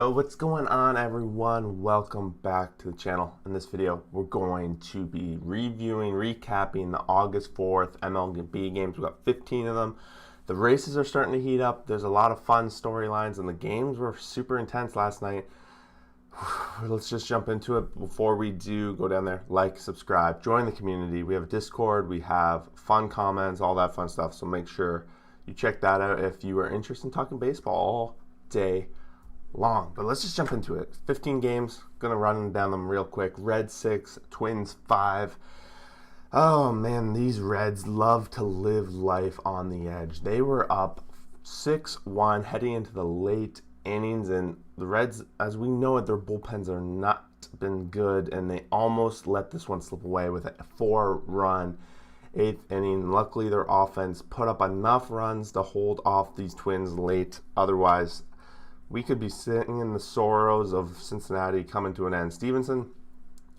Oh, what's going on, everyone? Welcome back to the channel. In this video, we're going to be recapping the August 4th MLB games. We've got 15 of them. The races are starting to heat up. There's a lot of fun storylines, and the games were super intense last night. Let's just jump into it. Before we do, go down there, like, subscribe, join the community. We have a Discord, we have fun comments, all that fun stuff. So make sure you check that out if you are interested in talking baseball all day long. But let's just jump into it. 15 games, gonna run down them real quick. Reds 6, Twins 5. Oh man, these Reds love to live life on the edge. They were up 6-1 heading into the late innings, and the Reds, as we know it, their bullpens are not been good, and they almost let this one slip away with a 4-run 8th inning. Luckily, their offense put up enough runs to hold off these Twins late. Otherwise, we could be singing the sorrows of Cincinnati coming to an end. Stevenson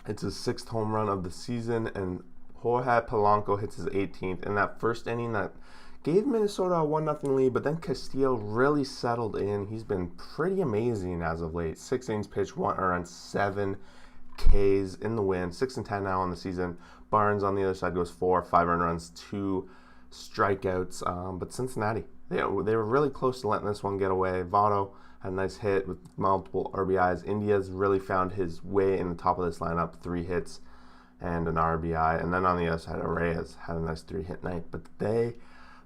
hits his 6th home run of the season, and Jorge Polanco hits his 18th in that first inning that gave Minnesota a 1-0 lead, but then Castillo really settled in. He's been pretty amazing as of late. 6 innings pitched, 1 earned, 7 Ks in the win. 6-10 now on the season. Barnes on the other side goes 4, 5 earned runs, 2 strikeouts. But Cincinnati, they were really close to letting this one get away. Votto had a nice hit with multiple RBIs. India's really found his way in the top of this lineup, 3 hits and an RBI. And then on the other side, Reyes had a nice 3-hit night, but they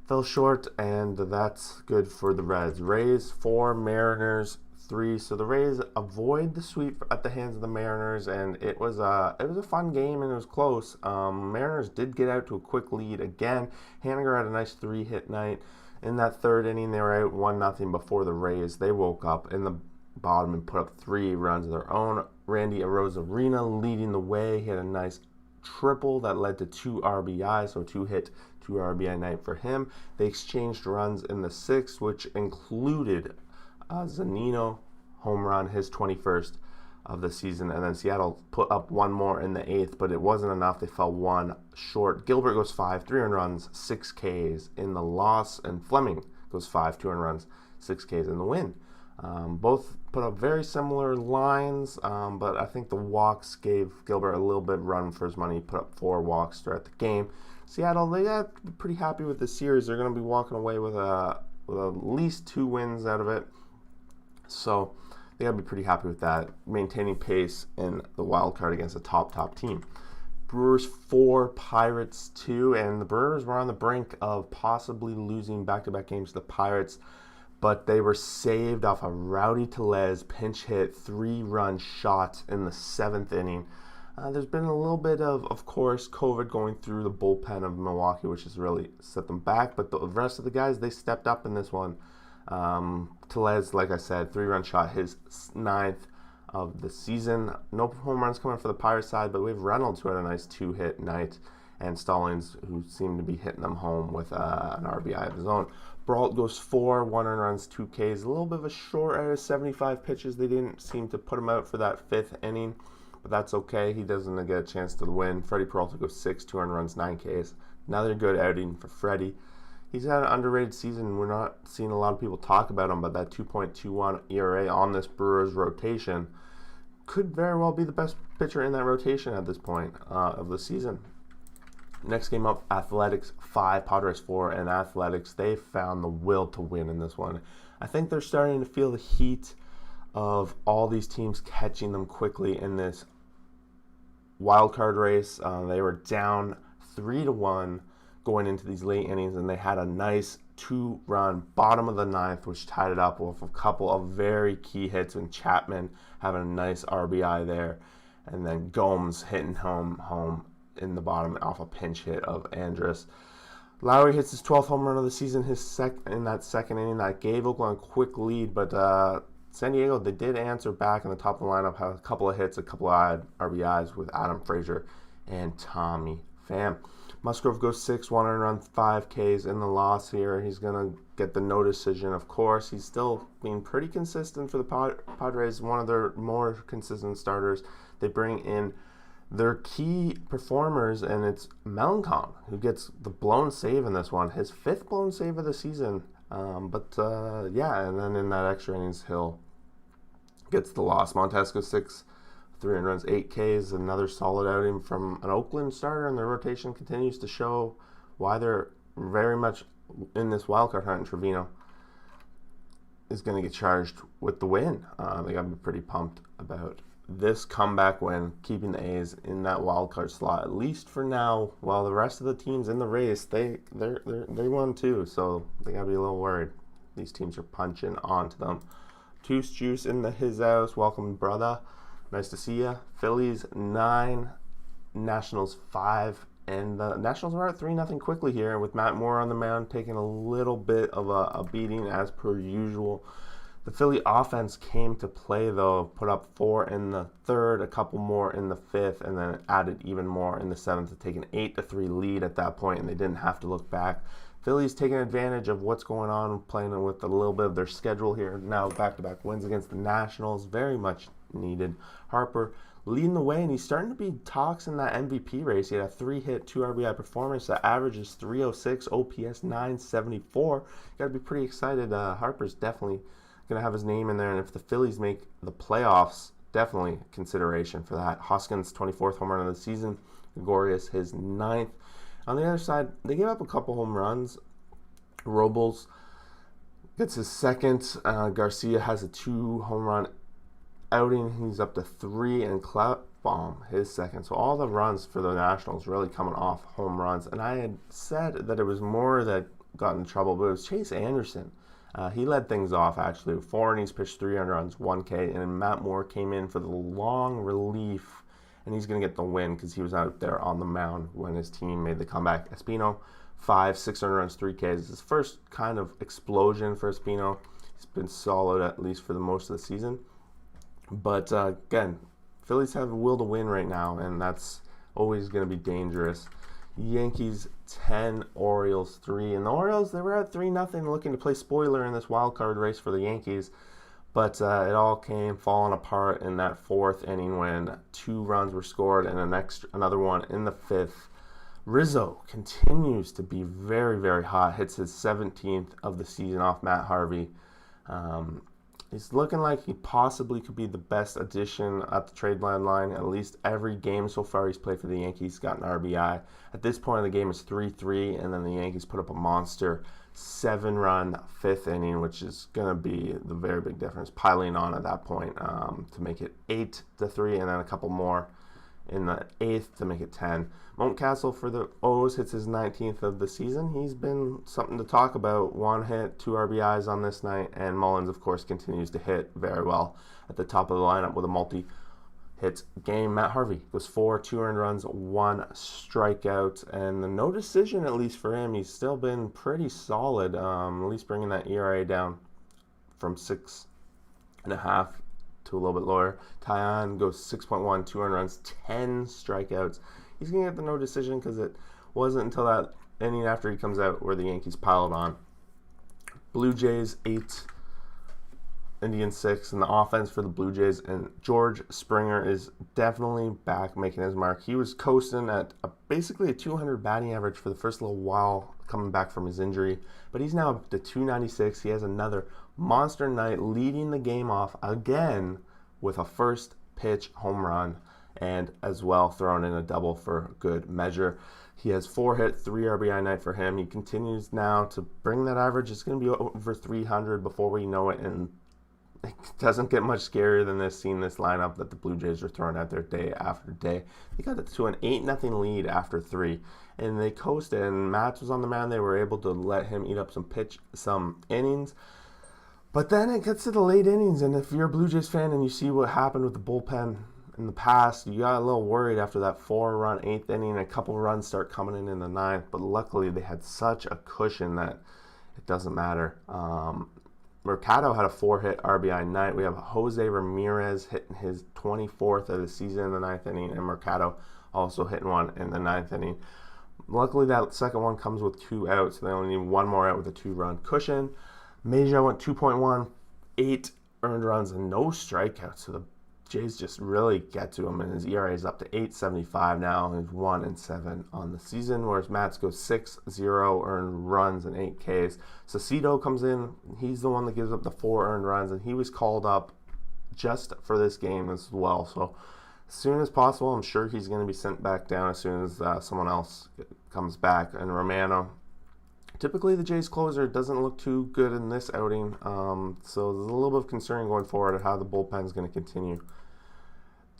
fell short, and that's good for the Reds. Rays 4, Mariners 3. So the Rays avoid the sweep at the hands of the Mariners, and it was a fun game, and it was close. Mariners did get out to a quick lead again. Haniger had a nice 3-hit night. In that 3rd inning, they were out 1-0 before the Rays. They woke up in the bottom and put up 3 runs of their own. Randy Arozarena leading the way. He had a nice triple that led to 2 RBIs, so 2-hit, 2 RBI night for him. They exchanged runs in the 6th, which included Zunino home run, his 21st of the season, and then Seattle put up 1 more in the 8th, but it wasn't enough. They fell 1 short. Gilbert goes 5, 3 earned runs, 6 Ks in the loss, and Fleming goes 5, 2 earned runs, 6 Ks in the win. Both put up very similar lines, but I think the walks gave Gilbert a little bit run for his money. He put up 4 walks throughout the game. Seattle, they got pretty happy with the series. They're going to be walking away with at least 2 wins out of it. So they got to be pretty happy with that, maintaining pace in the wild card against a top team. Brewers 4, Pirates 2, and the Brewers were on the brink of possibly losing back-to-back games to the Pirates, but they were saved off a Rowdy Tellez pinch hit 3-run shot in the 7th inning. There's been a little bit of course, COVID going through the bullpen of Milwaukee, which has really set them back, but the rest of the guys, they stepped up in this one. Tellez, like I said, 3-run shot, his 9th of the season. No home runs coming for the Pirates side, but we have Reynolds, who had a nice 2-hit night, and Stallings, who seemed to be hitting them home with an RBI of his own. Brault goes 4, 1 earned runs, 2 Ks. A little bit of a short out of 75 pitches. They didn't seem to put him out for that 5th inning, but that's okay. He doesn't get a chance to win. Freddie Peralta goes 6, 2 earned runs, 9 Ks. Another good outing for Freddie. He's had an underrated season. We're not seeing a lot of people talk about him, but that 2.21 ERA on this Brewers rotation could very well be the best pitcher in that rotation at this point of the season. Next game up, Athletics 5, Padres 4, and Athletics, they found the will to win in this one. I think they're starting to feel the heat of all these teams catching them quickly in this wild card race. They were down 3-1 going into these late innings, and they had a nice 2-run bottom of the 9th, which tied it up with a couple of very key hits, and Chapman having a nice RBI there, and then Gomes hitting home in the bottom off a pinch hit of Andrus. Lowry hits his 12th home run of the season, in that 2nd inning that gave Oakland a quick lead, but San Diego, they did answer back in the top of the lineup, had a couple of hits, a couple of RBIs with Adam Frazier and Tommy Pham. Musgrove goes 6, 1 earned run, 5 Ks in the loss here. He's going to get the no decision, of course. He's still being pretty consistent for the Padres, one of their more consistent starters. They bring in their key performers, and it's Melancon, who gets the blown save in this one, his 5th blown save of the season. Yeah, and then in that extra innings, he'll gets the loss. Montes goes 6, 3 runs, 8 Ks. Another solid outing from an Oakland starter, and their rotation continues to show why they're very much in this wildcard hunt. And Trevino is going to get charged with the win. They got to be pretty pumped about this comeback win, keeping the A's in that wildcard slot, at least for now, while the rest of the teams in the race, they won too, so they got to be a little worried. These teams are punching onto them. Toos Juice in his house. Welcome, brother. Nice to see ya. Phillies 9, Nationals 5, and the Nationals are at 3-0 quickly here, with Matt Moore on the mound taking a little bit of a beating as per usual. The Philly offense came to play, though, put up 4 in the third, a couple more in the fifth, and then added even more in the seventh to take an 8-3 lead at that point, and they didn't have to look back. Philly's taking advantage of what's going on, playing with a little bit of their schedule here. Now back-to-back wins against the Nationals, very much needed. Harper leading the way, and he's starting to be talks in that MVP race. He had a 3-hit, 2 RBI performance. The average is 306, OPS 974. Got to be pretty excited. Harper's definitely going to have his name in there, and if the Phillies make the playoffs, definitely consideration for that. Hoskins, 24th home run of the season. Gregorius, his 9th. On the other side, they gave up a couple home runs. Robles gets his 2nd. Garcia has a 2 home run outing. He's up to 3, and Cloutbaum, his 2nd. So all the runs for the Nationals really coming off home runs. And I had said that it was Moore that got in trouble, but it was Chase Anderson. He led things off, actually. 4 innings pitched, 3 earned runs, 1 K, and Matt Moore came in for the long relief, and he's going to get the win because he was out there on the mound when his team made the comeback. Espino, 5, 6 earned runs, 3 Ks. It's his first kind of explosion for Espino. He's been solid, at least for the most of the season. But, again, Phillies have a will to win right now, and that's always going to be dangerous. Yankees 10, Orioles 3. And the Orioles, they were at 3-0, looking to play spoiler in this wild card race for the Yankees. But it all came falling apart in that 4th inning when 2 runs were scored and another one in the 5th. Rizzo continues to be very, very hot. Hits his 17th of the season off Matt Harvey. He's looking like he possibly could be the best addition at the trade line. At least every game so far he's played for the Yankees got an RBI. At this point in the game, it's 3-3, and then the Yankees put up a monster 7-run 5th inning, which is going to be the very big difference, piling on at that point to make it 8-3, and then a couple more in the 8th to make it 10. Mountcastle for the O's hits his 19th of the season. He's been something to talk about. 1 hit, 2 RBIs on this night, and Mullins, of course, continues to hit very well at the top of the lineup with a multi-hit game. Matt Harvey goes 4, 2 earned runs, 1 strikeout, and the no decision, at least for him. He's still been pretty solid, at least bringing that ERA down from 6.5 to a little bit lower. Tyon goes 6.1, 2 earned runs, 10 strikeouts. He's going to get the no decision because it wasn't until that inning after he comes out where the Yankees piled on. Blue Jays 8, Indians 6, and the offense for the Blue Jays. And George Springer is definitely back making his mark. He was coasting at basically a 200 batting average for the first little while coming back from his injury. But he's now up to 296. He has another monster night, leading the game off again with a first pitch home run, and as well throwing in a double for good measure. He has 4 hit, 3 RBI night for him. He continues now to bring that average. It's going to be over 300 before we know it, and it doesn't get much scarier than this, seeing this lineup that the Blue Jays are throwing out there day after day. They got it to an 8-0 lead after 3, and they coasted, and Matz was on the mound. They were able to let him eat up some innings. But then it gets to the late innings, and if you're a Blue Jays fan and you see what happened with the bullpen in the past, you got a little worried after that 4-run 8th inning. A couple runs start coming in the 9th, but luckily they had such a cushion that it doesn't matter. Mercado had a 4-hit RBI night. We have Jose Ramirez hitting his 24th of the season in the 9th inning, and Mercado also hitting one in the 9th inning. Luckily, that second one comes with 2 outs, so they only need 1 more out with a 2-run cushion. Meja went 2.1, 8 earned runs, and no strikeouts, so the Jays just really get to him, and his ERA is up to 8.75 now. He's 1-7 on the season, whereas Matz goes 6-0 earned runs and 8 Ks. Saucedo comes in. He's the one that gives up the 4 earned runs, and he was called up just for this game as well. So as soon as possible, I'm sure he's going to be sent back down as soon as someone else comes back. And Romano, typically the Jays closer, doesn't look too good in this outing. So there's a little bit of concern going forward at how the bullpen is going to continue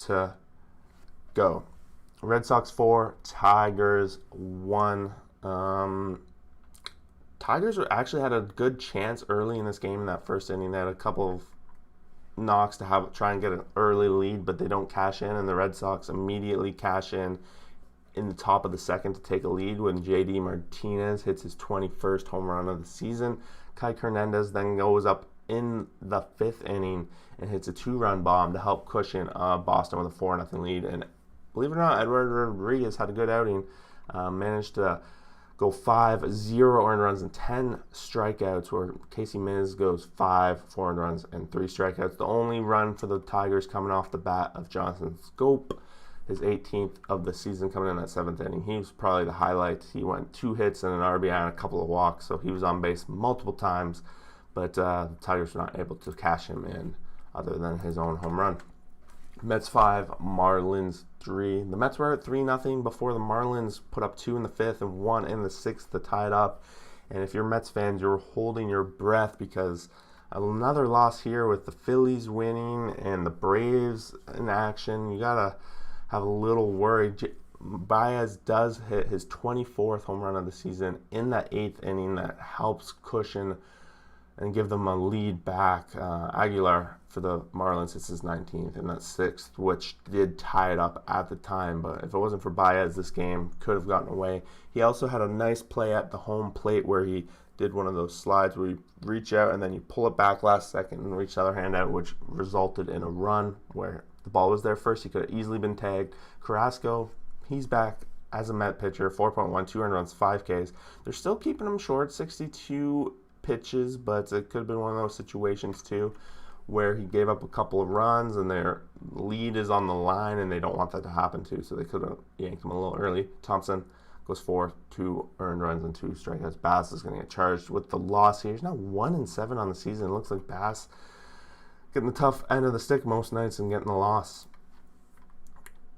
to go. Red Sox 4, Tigers 1. Tigers actually had a good chance early in this game in that first inning. They had a couple of knocks to try and get an early lead, but they don't cash in, and the Red Sox immediately cash in the top of the second to take a lead when J.D. Martinez hits his 21st home run of the season. Kike Hernandez then goes up in the 5th inning and hits a 2-run bomb to help cushion Boston with a 4-0 lead. And believe it or not, Eduardo Rodriguez had a good outing, managed to go 5-0 earned runs and 10 strikeouts, where Casey Miz goes 5 earned runs and 3 strikeouts. The only run for the Tigers coming off the bat of Jonathan Scope, his 18th of the season, coming in that 7th inning. He was probably the highlight. He went 2 hits and an RBI and a couple of walks, so he was on base multiple times, but the Tigers were not able to cash him in other than his own home run. Mets 5, Marlins 3. The Mets were at 3-0 before the Marlins put up 2 in the 5th and 1 in the 6th to tie it up. And if you're Mets fans, you're holding your breath because another loss here with the Phillies winning and the Braves in action. You got to have a little worry. Baez does hit his 24th home run of the season in that 8th inning. That helps cushion and give them a lead back. Aguilar for the Marlins, it's his 19th in that 6th, which did tie it up at the time. But if it wasn't for Baez, this game could have gotten away. He also had a nice play at the home plate where he did one of those slides where you reach out and then you pull it back last second and reach the other hand out, which resulted in a run where the ball was there first. He could have easily been tagged. Carrasco, he's back as a Met pitcher, 4.1, 2 earned runs, 5 Ks. They're still keeping him short, 62 pitches, but it could have been one of those situations too where he gave up a couple of runs and their lead is on the line and they don't want that to happen too, so they could have yanked him a little early. Thompson goes 4, 2 earned runs and 2 strikeouts. Bass is going to get charged with the loss here. He's now 1-7 on the season. It looks like Bass getting the tough end of the stick most nights and getting the loss.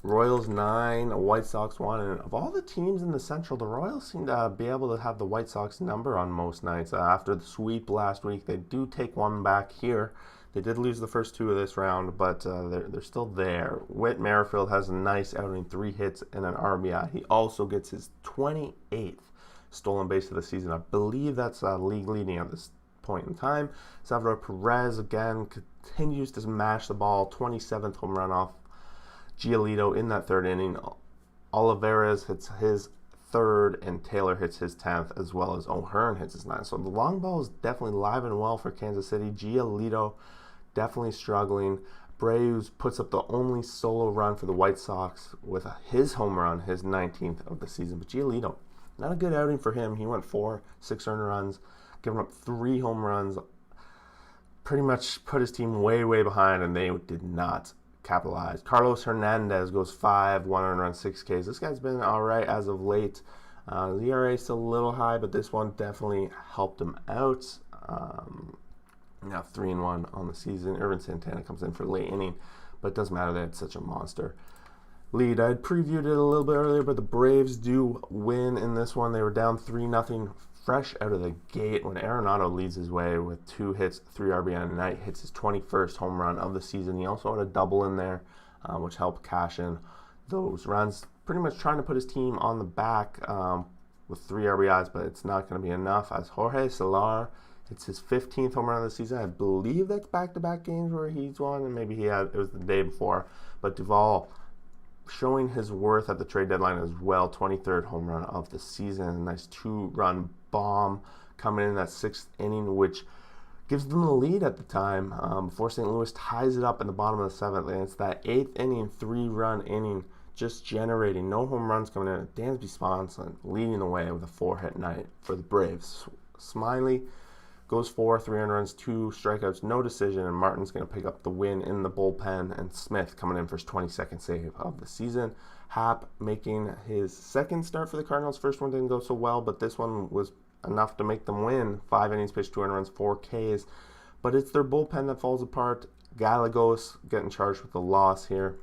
Royals 9, White Sox 1, and of all the teams in the Central, the Royals seem to be able to have the White Sox number on most nights. After the sweep last week, they do take one back here. They did lose the first 2 of this round, but they're still there. Whit Merrifield has a nice outing, 3 hits and an RBI. He also gets his 28th stolen base of the season. I believe that's league leading at this point in time. Salvador Perez again continues to smash the ball, 27th home run off Giolito in that 3rd inning. Olivares hits his 3rd and Taylor hits his 10th, as well as O'Hearn hits his 9th. So the long ball is definitely live and well for Kansas City. Giolito definitely struggling. Braves puts up the only solo run for the White Sox with his home run, his 19th of the season. But Giolito, not a good outing for him. He went 4, 6 earned runs, giving up 3 home runs. Pretty much put his team way, way behind, and they did not capitalized. Carlos Hernandez goes 5, 1 earned run, 6 Ks. This guy's been all right as of late. The ERA is still a little high, but this one definitely helped him out. Now 3-1 on the season. Irvin Santana comes in for late inning, but it doesn't matter. They had such a monster lead. I had previewed it a little bit earlier, but the Braves do win in this one. They were down 3-0 fresh out of the gate when Arenado leads his way with 2 hits, 3 RBI tonight, hits his 21st home run of the season. He also had a double in there, which helped cash in those runs. Pretty much trying to put his team on the back with 3 RBIs, but it's not going to be enough as Jorge Soler hits his 15th home run of the season. I believe that's back-to-back games where he's won, and maybe it was the day before. But Duvall showing his worth at the trade deadline as well. 23rd home run of the season. A nice 2-run bomb coming in that 6th inning, which gives them the lead at the time before St. Louis ties it up in the bottom of the 7th. And it's that 8th inning, 3-run inning, just generating no home runs coming in. Dansby Swanson leading the way with a 4-hit night for the Braves. Smiley goes 4, 3 earned runs, 2 strikeouts, no decision, and Martin's going to pick up the win in the bullpen, and Smith coming in for his 22nd save of the season. Happ making his 2nd start for the Cardinals. First one didn't go so well, but this one was enough to make them win. 5 innings pitched, 2 earned runs, 4 Ks. But it's their bullpen that falls apart. Gallegos getting charged with the loss here.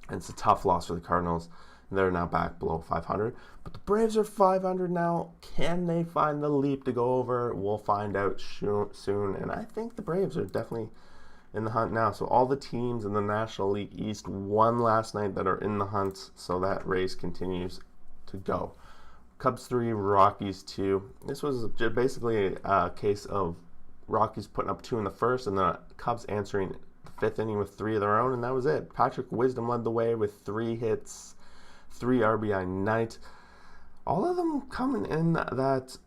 And it's a tough loss for the Cardinals. They're now back below 500. But the Braves are 500 now. Can they find the leap to go over? We'll find out soon. And I think the Braves are definitely in the hunt now. So all the teams in the National League East won last night that are in the hunt. So that race continues to go. Cubs 3, Rockies 2. This was basically a case of Rockies putting up 2 in the first and the Cubs answering the 5th inning with 3 of their own, and that was it. Patrick Wisdom led the way with 3 hits, 3 RBI night. All of them coming in that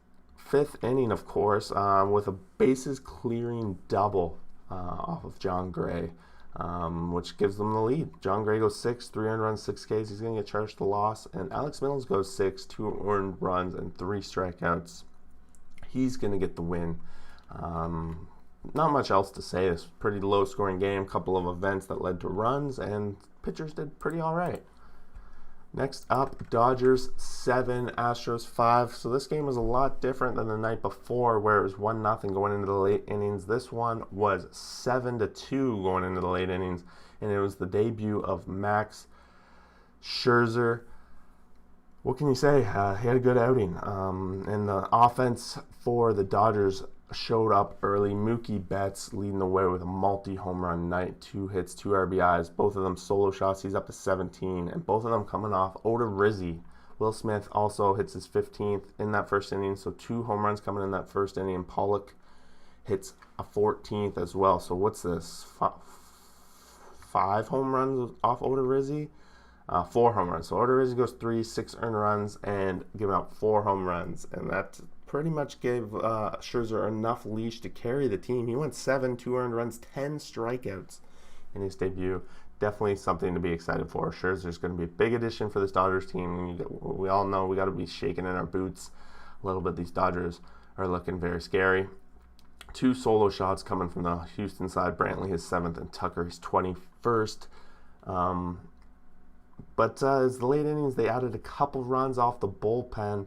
5th inning, of course, with a bases clearing double off of John Gray, which gives them the lead. John Gray goes 6, 3 earned runs, 6 Ks. He's going to get charged the loss. And Alex Mills goes 6, 2 earned runs, and 3 strikeouts. He's going to get the win. Not much else to say. It's a pretty low-scoring game. Couple of events that led to runs, and pitchers did pretty all right. Next up, Dodgers 7, Astros 5. So this game was a lot different than the night before, where it was 1-0 going into the late innings. This one was 7-2 going into the late innings, and it was the debut of Max Scherzer. What can you say? He had a good outing, and the offense for the Dodgers showed up early. Mookie Betts leading the way with a multi-home run night, 2 hits, 2 RBIs, both of them solo shots. He's up to 17, and both of them coming off Ohtani. Will Smith also hits his 15th in that first inning, so 2 home runs coming in that first inning, and Pollock hits a 14th as well. So what's this? 5 home runs off Ohtani? 4 home runs. So Ohtani goes 3, 6 earned runs, and giving up 4 home runs, and that pretty much gave Scherzer enough leash to carry the team. He went 7, 2 earned runs, 10 strikeouts in his debut. Definitely something to be excited for. Scherzer's going to be a big addition for this Dodgers team. We all know we got to be shaking in our boots a little bit. These Dodgers are looking very scary. 2 solo shots coming from the Houston side. Brantley his 7th and Tucker his 21st. But as the late innings, they added a couple runs off the bullpen.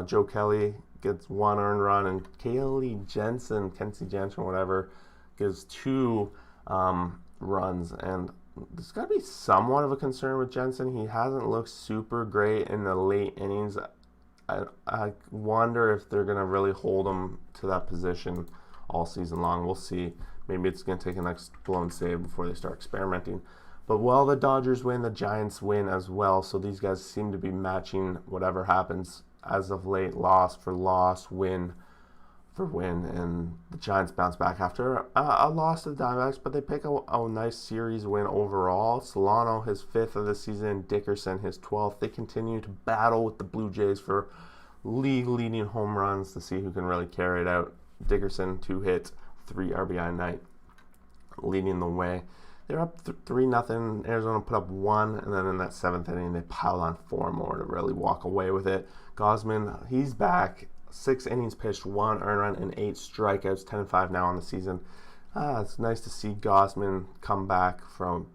Joe Kelly gets 1 earned run, and Kenley Jensen, whatever, gives 2 runs. And there's got to be somewhat of a concern with Jensen. He hasn't looked super great in the late innings. I wonder if they're going to really hold him to that position all season long. We'll see. Maybe it's going to take an next blown save before they start experimenting. But while the Dodgers win, the Giants win as well. So these guys seem to be matching whatever happens as of late, loss for loss, win for win. And the Giants bounce back after a loss to the Diamondbacks, but they pick a nice series win overall. Solano, his 5th of the season. Dickerson, his 12th. They continue to battle with the Blue Jays for league-leading home runs to see who can really carry it out. Dickerson, 2 hits, 3 RBI night, leading the way. They're up 3-0. Arizona put up 1, and then in that 7th inning, they piled on 4 more to really walk away with it. Gausman, he's back. 6 innings pitched, 1 earned run, and 8 strikeouts. 10-5 now on the season. It's nice to see Gausman come back from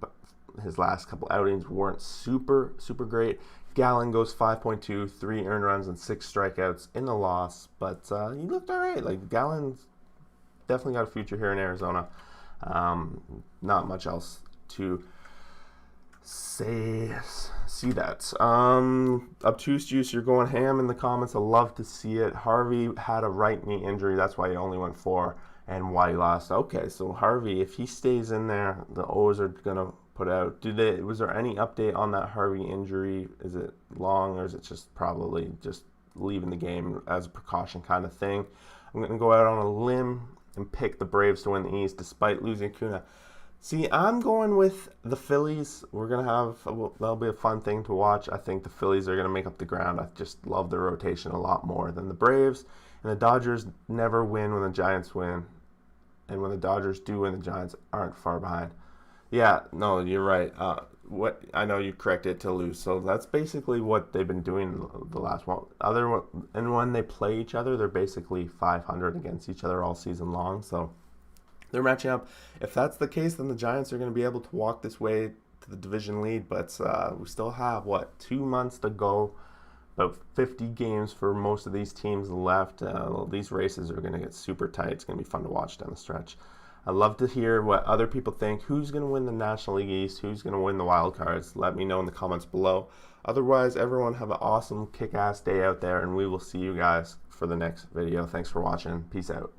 his last couple outings. Weren't super great. Gallen goes 5.2, 3 earned runs, and 6 strikeouts in the loss. But he looked all right. Like, Gallen's definitely got a future here in Arizona. Not much else to say. See that. Obtuse Juice, you're going ham in the comments. I love to see it. Harvey had a right knee injury. That's why he only went 4 and why he lost. Okay, so Harvey, if he stays in there, the O's are gonna put out. Was there any update on that Harvey injury? Is it long, or is it just probably just leaving the game as a precaution kind of thing? I'm gonna go out on a limb and pick the Braves to win the East despite losing Acuna. See, I'm going with the Phillies. That'll be a fun thing to watch. I think the Phillies are going to make up the ground. I just love their rotation a lot more than the Braves. And the Dodgers never win when the Giants win. And when the Dodgers do win, the Giants aren't far behind. Yeah, no, you're right. I know you corrected it to lose. So that's basically what they've been doing the last one. And when they play each other, they're basically 500 against each other all season long. So they're matching up. If that's the case, then the Giants are going to be able to walk this way to the division lead. But we still have, 2 months to go. About 50 games for most of these teams left. These races are going to get super tight. It's going to be fun to watch down the stretch. I'd love to hear what other people think. Who's going to win the National League East? Who's going to win the wild cards? Let me know in the comments below. Otherwise, everyone have an awesome kick-ass day out there, and we will see you guys for the next video. Thanks for watching. Peace out.